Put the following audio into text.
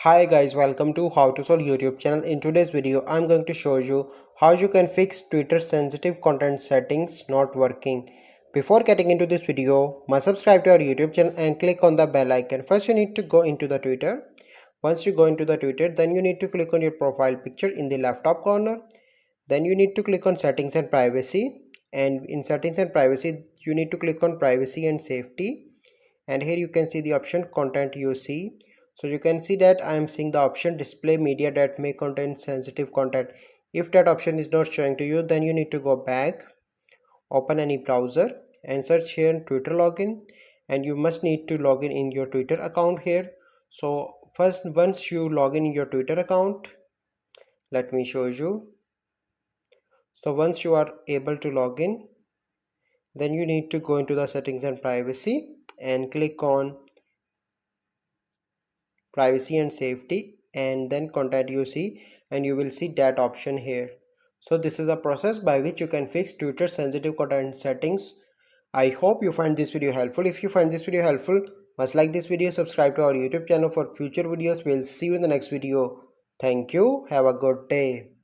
Hi guys, welcome to How to Solve YouTube channel. In today's video, I'm going to show you how you can fix Twitter sensitive content settings not working. Before getting into this video, must subscribe to our YouTube channel and click on the bell icon. First, you need to go into the Twitter. Once you go into the Twitter, then you need to click on your profile picture in the left top corner. Then you need to click on settings and privacy. And in settings and privacy, you need to click on privacy and safety. And here you can see the option content you see. So you can see that I am seeing the option display media that may contain sensitive content. If that option is not showing to you, then you need to go back, open any browser and search here Twitter login, and you must need to log in your Twitter account here. So first, once you log in your Twitter account, let me show you. So once you are able to log in, then you need to go into the settings and privacy and click on privacy and safety and then content you see, and you will see that option here. So this is a process by which you can fix Twitter sensitive content settings. I hope you find this video helpful. If you find this video helpful, must like this video, subscribe to our YouTube channel for future videos. We'll see you in the next video. Thank you. Have a good day.